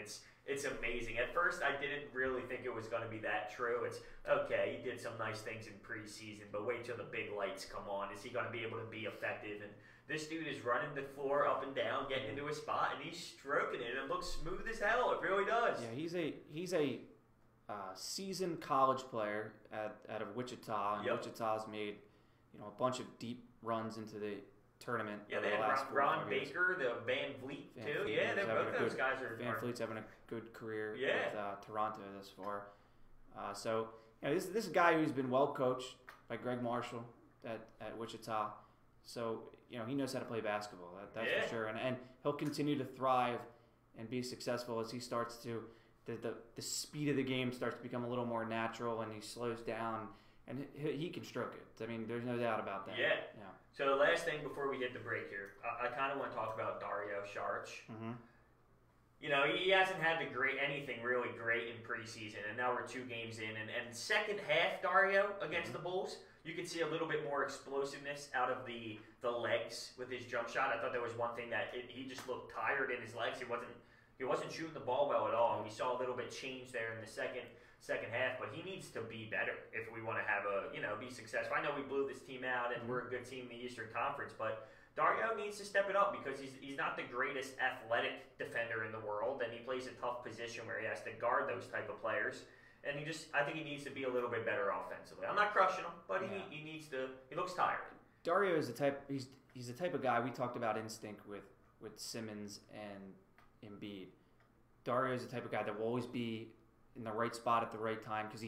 It's amazing. At first, I didn't really think it was going to be that true. It's okay. He did some nice things in preseason, but wait till the big lights come on. Is he going to be able to be effective? And this dude is running the floor up and down, getting into a spot, and he's stroking it. It looks smooth as hell. It really does. Yeah, he's a seasoned college player out of Wichita, and Wichita's made a bunch of deep runs into the tournament. Yeah, they had Ron Baker, the Van Vliet too. Yeah, both those guys are. Van Vliet's having a good career with Toronto thus far. So this is a guy who's been well coached by Greg Marshall at Wichita. So he knows how to play basketball. That's for sure, and he'll continue to thrive and be successful as he starts to. The speed of the game starts to become a little more natural, and he slows down, and he can stroke it. I mean, there's no doubt about that. Yeah. So the last thing before we get the break here, I kind of want to talk about Dario Saric. Mm-hmm. He hasn't had anything really great in preseason, and now we're 2 games in, and second half Dario against the Bulls, you could see a little bit more explosiveness out of the legs with his jump shot. I thought there was one thing that he just looked tired in his legs. He wasn't shooting the ball well at all, and we saw a little bit change there in the second half. But he needs to be better if we want to have be successful. I know we blew this team out, and we're a good team in the Eastern Conference, but Dario needs to step it up because he's not the greatest athletic defender in the world, and he plays a tough position where he has to guard those type of players. And I think he needs to be a little bit better offensively. I'm not crushing him, but he needs to. He looks tired. Dario is the type. He's the type of guy we talked about instinct with Simmons and Embiid. Dario is the type of guy that will always be in the right spot at the right time because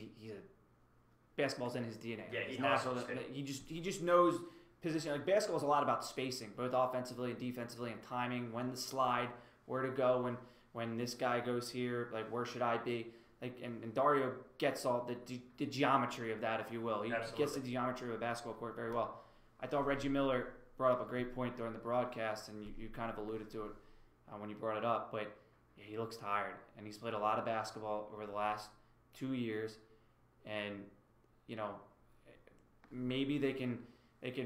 basketball's in his DNA. Yeah, he's natural. He just knows position. Like basketball is a lot about spacing, both offensively and defensively, and timing. When to slide, where to go, when this guy goes here, like where should I be? Like and Dario gets all the geometry of that, if you will. He gets the geometry of a basketball court very well. I thought Reggie Miller brought up a great point during the broadcast, and you kind of alluded to it when you brought it up, but he looks tired, and he's played a lot of basketball over the last 2 years, and maybe they can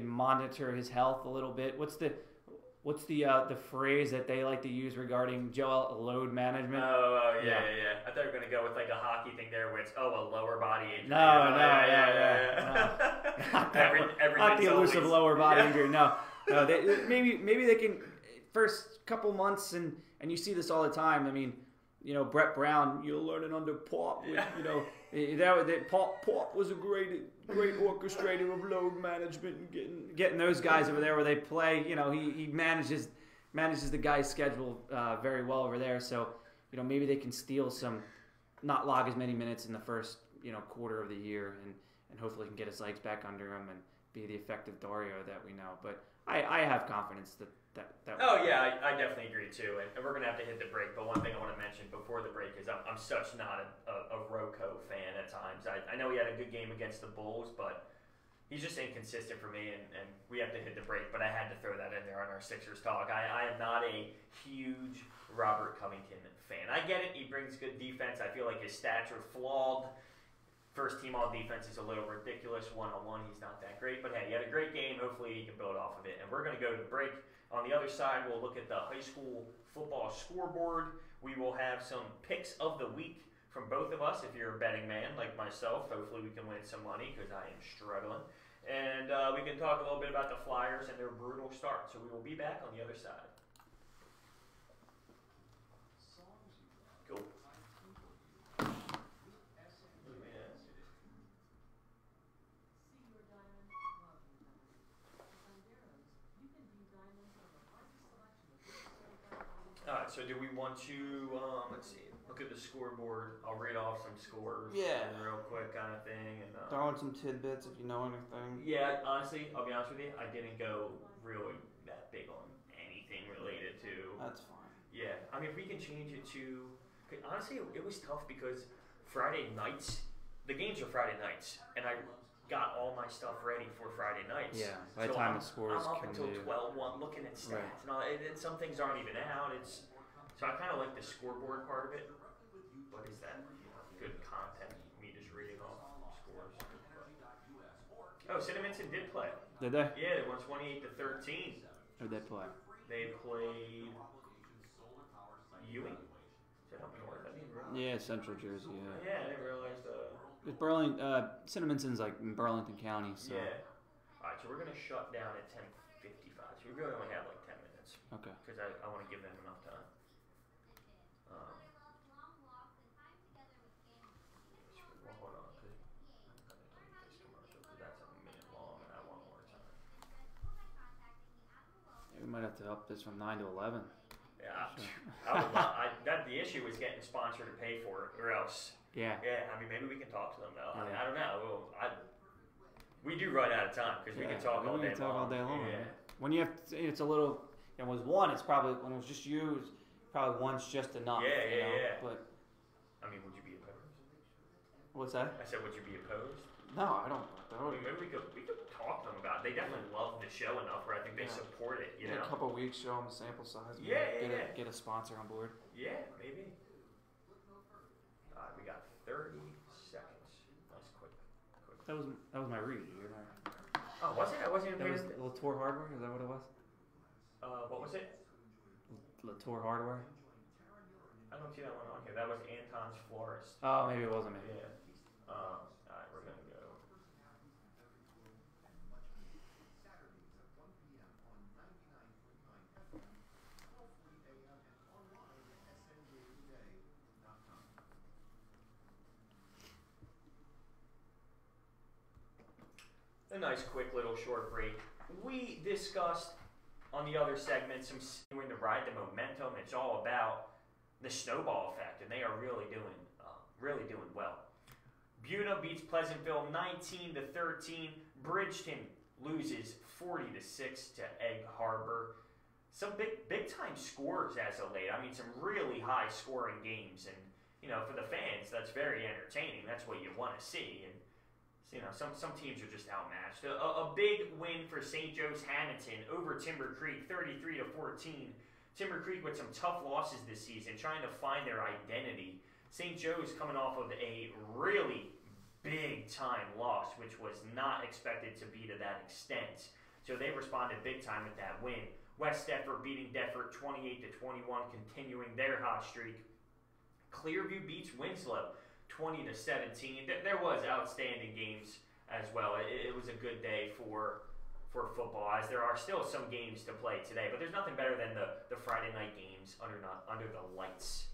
monitor his health a little bit. What's the phrase that they like to use regarding Joel load management? Oh yeah. I thought you were gonna go with like a hockey thing there, where it's a lower body injury. No. Not the elusive lower body injury. No. Maybe they can first couple months and you see this all the time. I mean, Brett Brown, you'll learn it under Pop. Pop was a great orchestrator of load management and getting those guys over there where they play. He manages the guy's schedule very well over there. So maybe they can not log as many minutes in the first quarter of the year, and hopefully can get his legs back under him and be the effective Dario that we know. But I have confidence that. I definitely agree too, and we're gonna have to hit the break. But one thing I want to mention before the break is I'm such not a Rocco fan at times. I know he had a good game against the Bulls, but he's just inconsistent for me, and we have to hit the break. But I had to throw that in there on our Sixers talk. I am not a huge Robert Covington fan. I get it; he brings good defense. I feel like his stats are flawed. First team all defense is a little ridiculous. 1-on-1, he's not that great. But hey, he had a great game. Hopefully he can build off of it. And we're going to go to the break. On the other side, we'll look at the high school football scoreboard. We will have some picks of the week from both of us. If you're a betting man like myself, hopefully we can win some money because I am struggling. And we can talk a little bit about the Flyers and their brutal start. So we will be back on the other side. Cool. Alright, so So do we want to, let's see, look at the scoreboard. I'll read off some scores. Yeah. Real quick kind of thing. And, throw in some tidbits if you know anything. Yeah, honestly, I'll be honest with you. I didn't go really that big on anything related to. That's fine. Yeah, I mean, if we can change it to. Honestly, it was tough because Friday nights, the games are Friday nights, and I got all my stuff ready for Friday nights. Yeah, by the time the scores I'm up can until be 12:1 looking at stats right. and all, and some things aren't even out. So I kind of like the scoreboard part of it. What is that? Good content. Me just reading off scores. Oh, Cinnaminson did play. Did they? Yeah, they won 28-13. Who'd they play? They played Ewing. Yeah, Central Jersey. Yeah. Yeah, I didn't realize. It's Cinnamonson's like in Burlington County, so. Yeah. All right, so we're gonna shut down at 10:55. So we really only have like 10 minutes. Okay. Because I want to give them enough time. Well, hold on, because this commercial, because that's a minute long, and I want more time. Yeah, we might have to up this from 9 to 11. Yeah, Sure. the issue is getting a sponsor to pay for it, or else. Yeah. Yeah, I mean, maybe we can talk to them though. I mean, Yeah. I don't know. We do run out of time because we can talk all day long. Yeah. When you have, it's a little. It was one. It's probably when it was just you. It's probably one's just enough. Yeah, you know? yeah. But I mean, would you be opposed? what's that? I said, would you be opposed? No, I don't. I mean, maybe we could talk to them about it. They definitely love the show enough where I think they support it. You In know. a couple of weeks, show them a sample size. Get a sponsor on board. Yeah, maybe. We got 30 seconds. Nice, quick. That was my read. Oh, was it? I wasn't even That paying was Latour Hardware. Is that what it was? What was it? Latour Hardware. I don't see that one on here. That was Anton's Florist. Oh, maybe it wasn't me. Yeah. Alright, we're gonna go. A nice quick little short break. We discussed on the other segment some doing to ride the momentum. It's all about the snowball effect, and they are really doing well. Buda beats Pleasantville 19-13. Bridgeton loses 40-6 to Egg Harbor. Some big time scores as of late. I mean, some really high scoring games, and you know, for the fans, that's very entertaining. That's what you want to see. And you know, some teams are just outmatched. A big win for St. Joe's Hamilton over Timber Creek, 33-14. Timber Creek with some tough losses this season, trying to find their identity. St. Joe's coming off of a really big-time loss, which was not expected to be to that extent. So they responded big time with that win. West Deptford beating Deptford 28-21, continuing their hot streak. Clearview beats Winslow 20-17. There was outstanding games as well. It was a good day for football, as there are still some games to play today. But there's nothing better than the Friday night games under the lights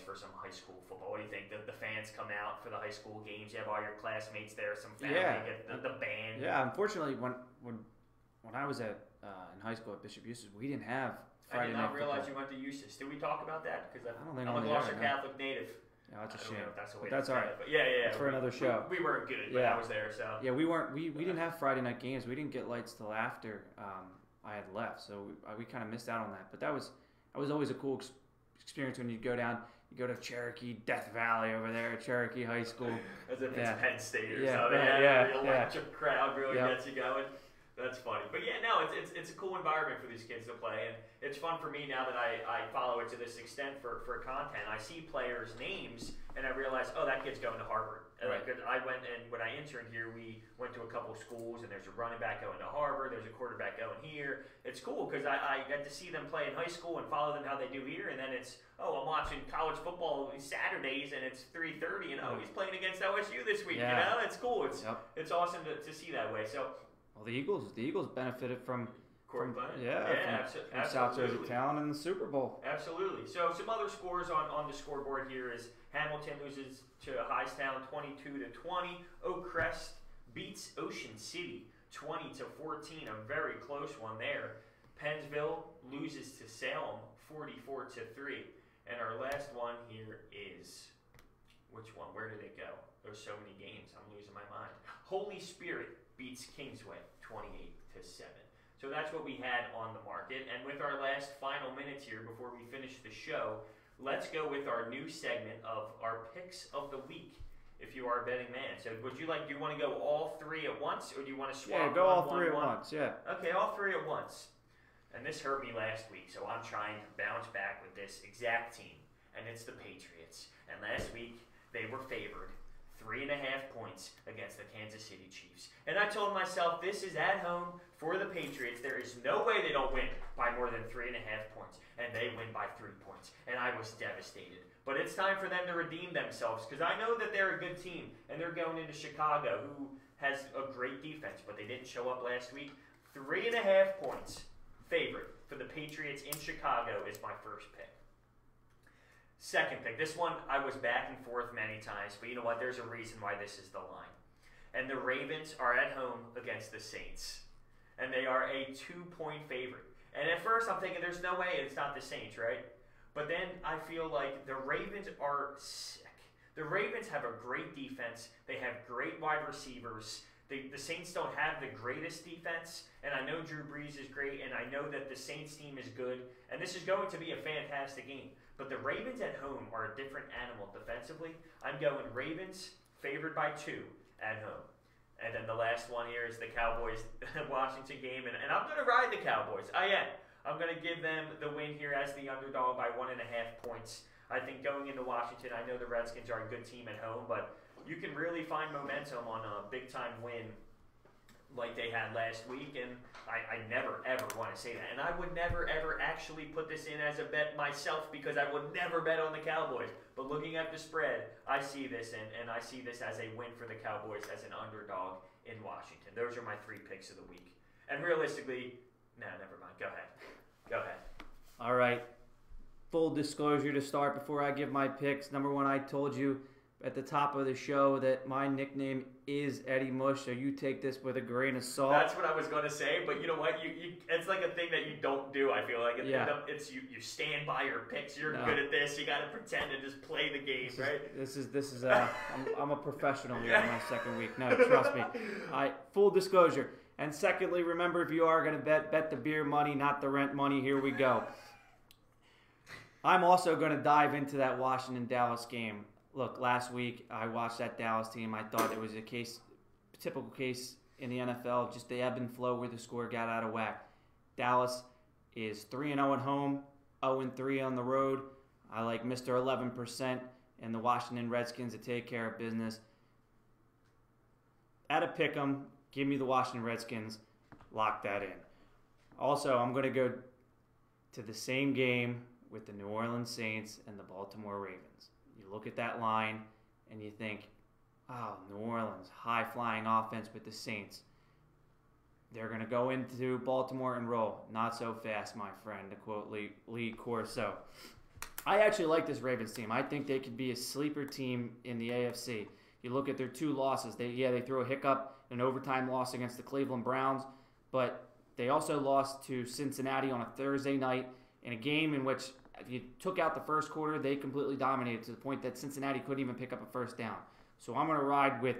for some high school football. What do you think? The fans come out for the high school games. You have all your classmates there, some family, get the band. Yeah, unfortunately, when I was in high school at Bishop Eustace, we didn't have Friday night I did not realize football. you went to Eustace. Did we talk about that? Because I don't think I'm a Gloucester Catholic native. Yeah, that's a shame. Know if that's the way but that's all right. But yeah. It's for another show. We weren't good, but I was there, so. Yeah, we weren't. We didn't have Friday night games. We didn't get lights till after I had left, so we kind of missed out on that. But that was always a cool experience when you go down. You go to Cherokee, Death Valley over there at Cherokee High School. As if it's Penn State or yeah, something. The electric crowd really gets you going. That's funny. But yeah, no, it's a cool environment for these kids to play, and it's fun for me now that I follow it to this extent for content. I see players' names, and I realize, oh, that kid's going to Harvard. Right. Like, I went, and when I interned here, we went to a couple schools, and there's a running back going to Harvard, there's a quarterback going here. It's cool because I get to see them play in high school and follow them how they do here, and then it's, oh, I'm watching college football Saturdays, and it's 3:30, and oh, he's playing against OSU this week. Yeah. You know, it's cool. It's awesome to see that way. So. Well, the Eagles benefited from absolutely. South Jersey talent in the Super Bowl. Absolutely. So some other scores on the scoreboard here is Hamilton loses to Hightstown 22-20. Oak Crest beats Ocean City 20-14. A very close one there. Pennsville loses to Salem 44-3. And our last one here is, which one? Where did it go? There's so many games. I'm losing my mind. Holy Spirit beats Kingsway 28-7. So that's what we had on the market. And with our last final minutes here before we finish the show, let's go with our new segment of our picks of the week. If you are a betting man, so do you want to go all three at once, or do you want to swap? Yeah, go all three at once. Yeah. Okay, all three at once. And this hurt me last week, so I'm trying to bounce back with this exact team, and it's the Patriots. And last week they were favored 3.5 points against the Kansas City Chiefs. And I told myself, this is at home for the Patriots. There is no way they don't win by more than 3.5 points, and they win by 3 points. And I was devastated. But it's time for them to redeem themselves, because I know that they're a good team, and they're going into Chicago, who has a great defense, but they didn't show up last week. 3.5 points favorite for the Patriots in Chicago is my first pick. Second pick. This one I was back and forth many times, but you know what? There's a reason why this is the line. And the Ravens are at home against the Saints, and they are a 2-point favorite. And at first I'm thinking, there's no way it's not the Saints, right? But then I feel like the Ravens are sick. The Ravens have a great defense. They have great wide receivers. The Saints don't have the greatest defense, and I know Drew Brees is great, and I know that the Saints team is good, and this is going to be a fantastic game. But the Ravens at home are a different animal defensively. I'm going Ravens favored by 2 at home. And then the last one here is the Cowboys-Washington game, and I'm going to ride the Cowboys. I am. I'm going to give them the win here as the underdog by 1.5 points. I think going into Washington, I know the Redskins are a good team at home, but you can really find momentum on a big-time win like they had last week, and I never, ever want to say that. And I would never, ever actually put this in as a bet myself, because I would never bet on the Cowboys. But looking at the spread, I see this, and I see this as a win for the Cowboys as an underdog in Washington. Those are my 3 picks of the week. And realistically, no, never mind. Go ahead. Go ahead. All right. Full disclosure to start before I give my picks. Number one, I told you at the top of the show that my nickname is Eddie Mush, so you take this with a grain of salt. That's what I was going to say, but you know what? It's like a thing that you don't do, I feel like. It's you stand by your picks. You're good at this. You got to pretend and just play the game, right? I'm a professional here in my second week. No, trust me. Full disclosure. And secondly, remember, if you are going to bet the beer money, not the rent money. Here we go. I'm also going to dive into that Washington-Dallas game. Look, last week I watched that Dallas team. I thought it was a typical case in the NFL, just the ebb and flow where the score got out of whack. Dallas is 3-0 at home, 0-3 on the road. I like Mr. 11% and the Washington Redskins to take care of business. At a pick 'em, give me the Washington Redskins. Lock that in. Also, I'm going to go to the same game with the New Orleans Saints and the Baltimore Ravens. You look at that line and you think, oh, New Orleans, high-flying offense with the Saints. They're going to go into Baltimore and roll. Not so fast, my friend, to quote Lee Corso. I actually like this Ravens team. I think they could be a sleeper team in the AFC. You look at their 2 losses. They threw a hiccup, an overtime loss against the Cleveland Browns, but they also lost to Cincinnati on a Thursday night in a game in which, if you took out the first quarter, they completely dominated to the point that Cincinnati couldn't even pick up a first down. So I'm going to ride with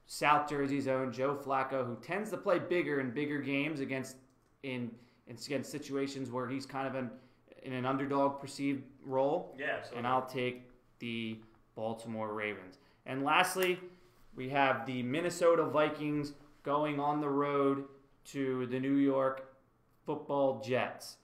South Jersey's own Joe Flacco, who tends to play bigger in bigger games against situations where he's kind of in an underdog perceived role. Yeah, absolutely. And I'll take the Baltimore Ravens. And lastly, we have the Minnesota Vikings going on the road to the New York Football Jets.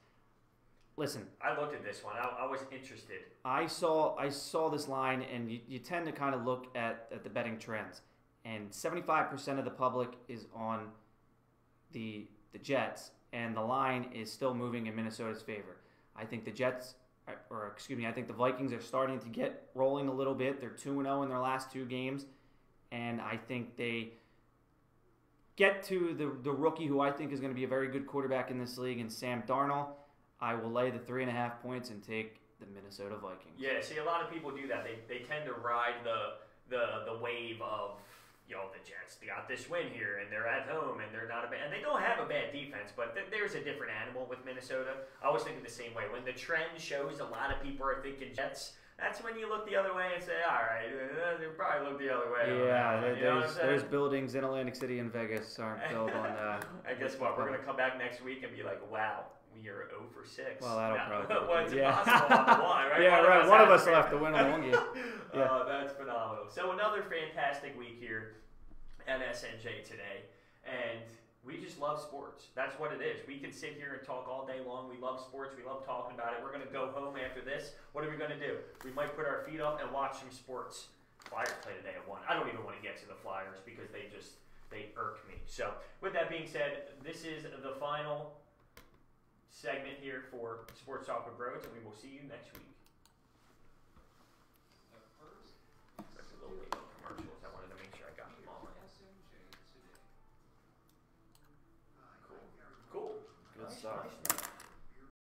Listen, I looked at this one. I was interested. I saw this line, and you tend to kind of look at the betting trends. And 75% of the public is on the Jets, and the line is still moving in Minnesota's favor. I think the I think the Vikings are starting to get rolling a little bit. They're 2-0 in their last 2 games, and I think they get to the rookie who I think is going to be a very good quarterback in this league, and Sam Darnold. I will lay the 3.5 points and take the Minnesota Vikings. Yeah, see, a lot of people do that. They tend to ride the wave of, the Jets got this win here, and they're at home, and they're not and they don't have a bad defense, but there's a different animal with Minnesota. I was thinking the same way. When the trend shows a lot of people are thinking Jets, that's when you look the other way and say, all right, they probably look the other way. Yeah, there's buildings in Atlantic City and Vegas aren't built on. And guess what? We're gonna come back next week and be like, wow, we are 0 for 6. Well, that'll probably. Well, it's impossible on the line, right? Yeah, right. One of us will have to win on one game. Yeah. That's phenomenal. So another fantastic week here at SNJ today, and we just love sports. That's what it is. We can sit here and talk all day long. We love sports. We love talking about it. We're going to go home after this. What are we going to do? We might put our feet up and watch some sports. Flyers play today at 1. I don't even want to get to the Flyers because they irk me. So with that being said, this is the final segment here for Sports Talk with Bros, and we will see you next week.